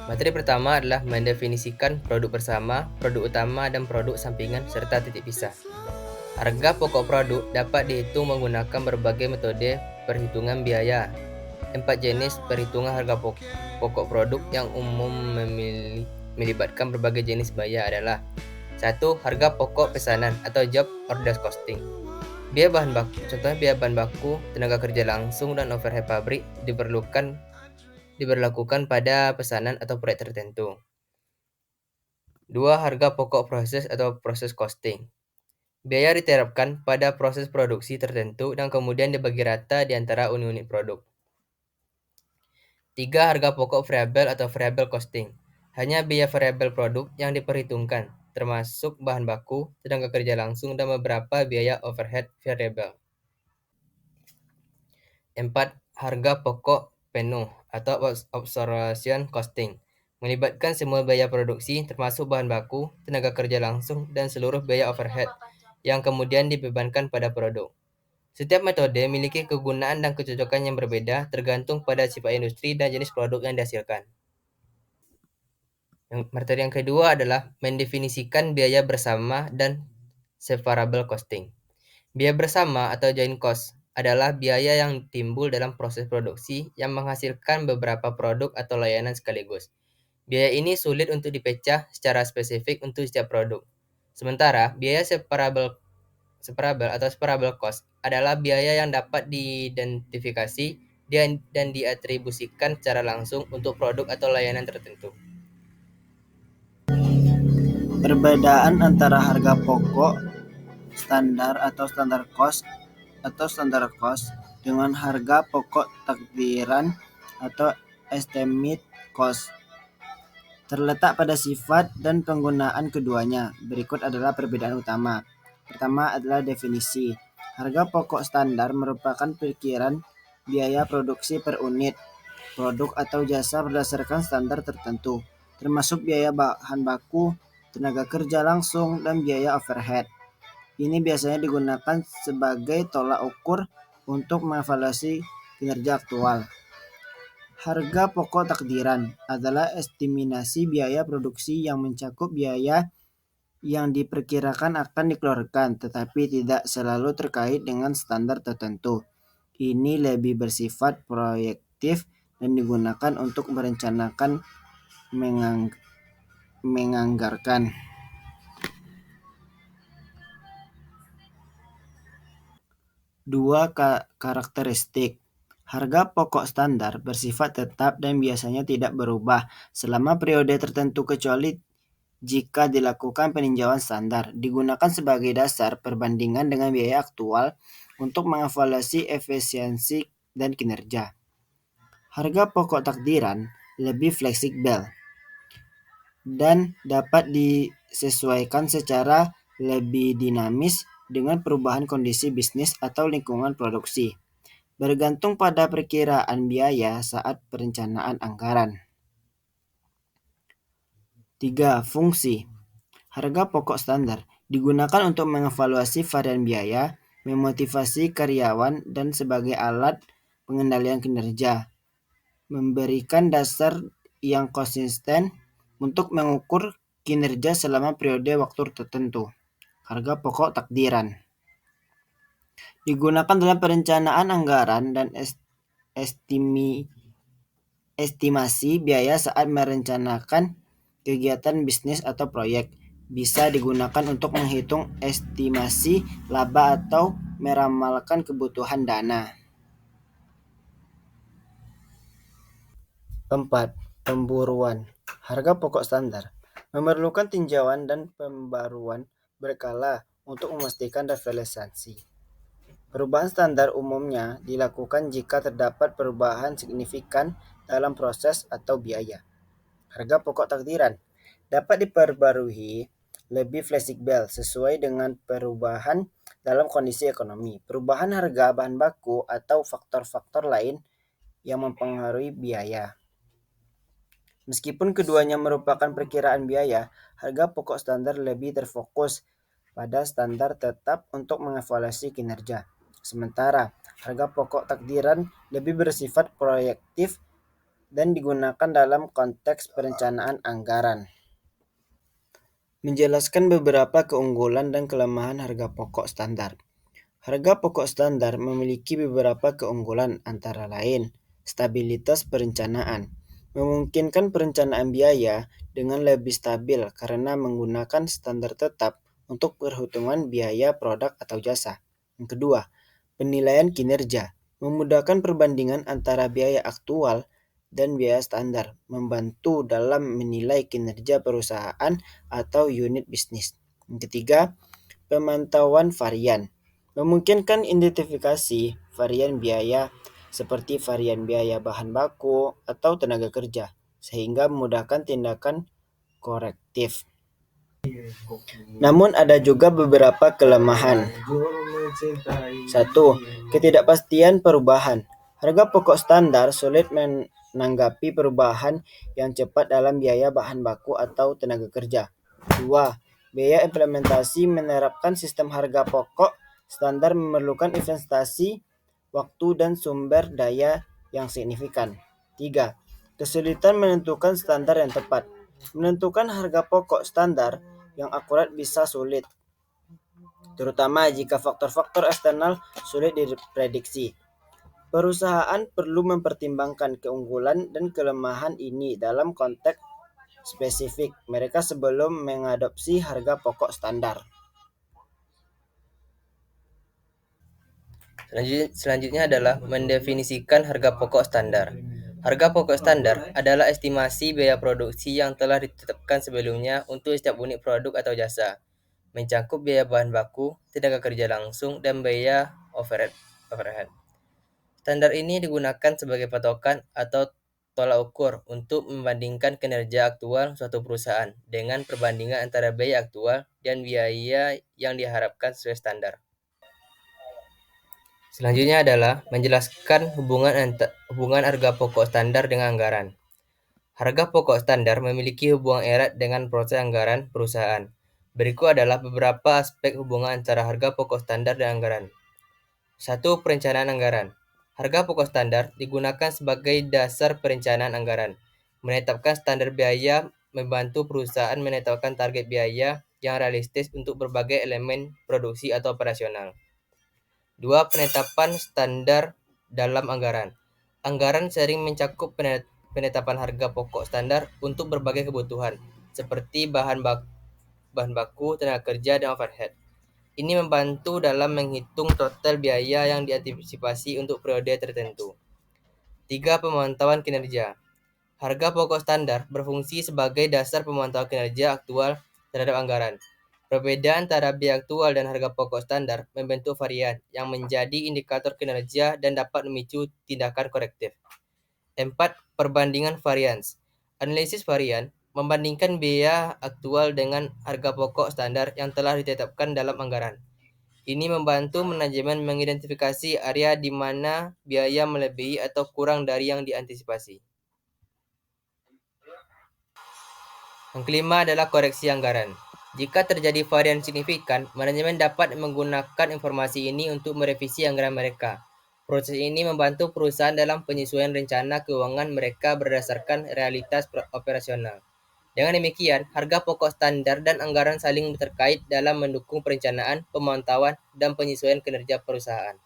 Materi pertama adalah mendefinisikan produk bersama, produk utama, dan produk sampingan, serta titik pisah. Harga pokok produk dapat dihitung menggunakan berbagai metode perhitungan biaya. 4 jenis perhitungan harga pokok produk yang umum melibatkan berbagai jenis biaya adalah: 1. Harga pokok pesanan atau job order costing. Biaya bahan baku, contohnya biaya bahan baku, tenaga kerja langsung, dan overhead pabrik diberlakukan pada pesanan atau proyek tertentu. 2. Harga pokok proses atau proses costing. Biaya diterapkan pada proses produksi tertentu dan kemudian dibagi rata di antara unit-unit produk. 3. Harga pokok variabel atau variable costing. Hanya biaya variabel produk yang diperhitungkan, termasuk bahan baku, tenaga kerja langsung, dan beberapa biaya overhead variabel. 4. Harga pokok penuh atau obsolescence costing. Melibatkan semua biaya produksi, termasuk bahan baku, tenaga kerja langsung, dan seluruh biaya overhead yang kemudian dibebankan pada produk. Setiap metode memiliki kegunaan dan kecocokan yang berbeda tergantung pada sifat industri dan jenis produk yang dihasilkan. Materi yang kedua adalah mendefinisikan biaya bersama dan separable costing. Biaya bersama atau joint cost adalah biaya yang timbul dalam proses produksi yang menghasilkan beberapa produk atau layanan sekaligus. Biaya ini sulit untuk dipecah secara spesifik untuk setiap produk. Sementara, biaya separable cost adalah biaya yang dapat diidentifikasi dan diatribusikan secara langsung untuk produk atau layanan tertentu. Perbedaan antara harga pokok standar atau standar cost dengan harga pokok takdiran atau estimate cost terletak pada sifat dan penggunaan keduanya. Berikut adalah perbedaan utama. Pertama adalah definisi. Harga pokok standar merupakan perkiraan biaya produksi per unit produk atau jasa berdasarkan standar tertentu, termasuk biaya bahan baku, tenaga kerja langsung, dan biaya overhead. Ini biasanya digunakan sebagai tolak ukur untuk mengevaluasi kinerja aktual. Harga pokok takdiran adalah estimasi biaya produksi yang mencakup biaya yang diperkirakan akan dikeluarkan, tetapi tidak selalu terkait dengan standar tertentu. Ini lebih bersifat proyektif dan digunakan untuk merencanakan menganggarkan. 2. Karakteristik. Harga pokok standar bersifat tetap dan biasanya tidak berubah selama periode tertentu kecuali jika dilakukan peninjauan standar. Digunakan sebagai dasar perbandingan dengan biaya aktual untuk mengevaluasi efisiensi dan kinerja. Harga pokok takdiran lebih fleksibel dan dapat disesuaikan secara lebih dinamis dengan perubahan kondisi bisnis atau lingkungan produksi, bergantung pada perkiraan biaya saat perencanaan anggaran. 3. Fungsi. Harga pokok standar digunakan untuk mengevaluasi varian biaya, memotivasi karyawan, dan sebagai alat pengendalian kinerja, memberikan dasar yang konsisten untuk mengukur kinerja selama periode waktu tertentu. Harga pokok takdiran digunakan dalam perencanaan anggaran dan estimasi biaya saat merencanakan kegiatan bisnis atau proyek. Bisa digunakan untuk menghitung estimasi laba atau meramalkan kebutuhan dana. 4. Pemburuan. Harga pokok standar memerlukan tinjauan dan pembaruan berkala untuk memastikan relevansi. Perubahan standar umumnya dilakukan jika terdapat perubahan signifikan dalam proses atau biaya. Harga pokok takdiran dapat diperbarui lebih fleksibel sesuai dengan perubahan dalam kondisi ekonomi, perubahan harga bahan baku, atau faktor-faktor lain yang mempengaruhi biaya. Meskipun keduanya merupakan perkiraan biaya, harga pokok standar lebih terfokus pada standar tetap untuk mengevaluasi kinerja. Sementara harga pokok takdiran lebih bersifat proyektif dan digunakan dalam konteks perencanaan anggaran. Menjelaskan beberapa keunggulan dan kelemahan harga pokok standar. Harga pokok standar memiliki beberapa keunggulan antara lain, stabilitas perencanaan. Memungkinkan perencanaan biaya dengan lebih stabil karena menggunakan standar tetap untuk perhitungan biaya produk atau jasa. Yang kedua, penilaian kinerja. Memudahkan perbandingan antara biaya aktual dan biaya standar, membantu dalam menilai kinerja perusahaan atau unit bisnis. Yang ketiga, pemantauan varian. Memungkinkan identifikasi varian biaya seperti varian biaya bahan baku atau tenaga kerja, sehingga memudahkan tindakan korektif. Namun ada juga beberapa kelemahan. 1. Ketidakpastian perubahan. Harga pokok standar sulit menanggapi perubahan yang cepat dalam biaya bahan baku atau tenaga kerja. 2. Biaya implementasi menerapkan sistem harga pokok standar memerlukan investasi, waktu, dan sumber daya yang signifikan. 3. Kesulitan menentukan standar yang tepat. Menentukan harga pokok standar yang akurat bisa sulit, terutama jika faktor-faktor eksternal sulit diprediksi. Perusahaan perlu mempertimbangkan keunggulan dan kelemahan ini dalam konteks spesifik mereka sebelum mengadopsi harga pokok standar. Selanjutnya adalah mendefinisikan harga pokok standar. Harga pokok standar adalah estimasi biaya produksi yang telah ditetapkan sebelumnya untuk setiap unit produk atau jasa, mencakup biaya bahan baku, tenaga kerja langsung, dan biaya overhead. Standar ini digunakan sebagai patokan atau tolak ukur untuk membandingkan kinerja aktual suatu perusahaan dengan perbandingan antara biaya aktual dan biaya yang diharapkan sesuai standar. Selanjutnya adalah menjelaskan hubungan harga pokok standar dengan anggaran. Harga pokok standar memiliki hubungan erat dengan proses anggaran perusahaan. Berikut adalah beberapa aspek hubungan antara harga pokok standar dan anggaran. 1. Perencanaan anggaran. Harga pokok standar digunakan sebagai dasar perencanaan anggaran. Menetapkan standar biaya membantu perusahaan menetapkan target biaya yang realistis untuk berbagai elemen produksi atau operasional. 2. Penetapan standar dalam anggaran. Anggaran sering mencakup penetapan harga pokok standar untuk berbagai kebutuhan, seperti bahan baku, tenaga kerja, dan overhead. Ini membantu dalam menghitung total biaya yang diantisipasi untuk periode tertentu. 3. Pemantauan kinerja. Harga pokok standar berfungsi sebagai dasar pemantauan kinerja aktual terhadap anggaran. Perbedaan antara biaya aktual dan harga pokok standar membentuk varian yang menjadi indikator kinerja dan dapat memicu tindakan korektif. 4. Perbandingan varians. Analisis varian membandingkan biaya aktual dengan harga pokok standar yang telah ditetapkan dalam anggaran. Ini membantu manajemen mengidentifikasi area di mana biaya melebihi atau kurang dari yang diantisipasi. Yang kelima adalah koreksi anggaran. Jika terjadi varian signifikan, manajemen dapat menggunakan informasi ini untuk merevisi anggaran mereka. Proses ini membantu perusahaan dalam penyesuaian rencana keuangan mereka berdasarkan realitas operasional. Dengan demikian, harga pokok standar dan anggaran saling terkait dalam mendukung perencanaan, pemantauan, dan penyesuaian kinerja perusahaan.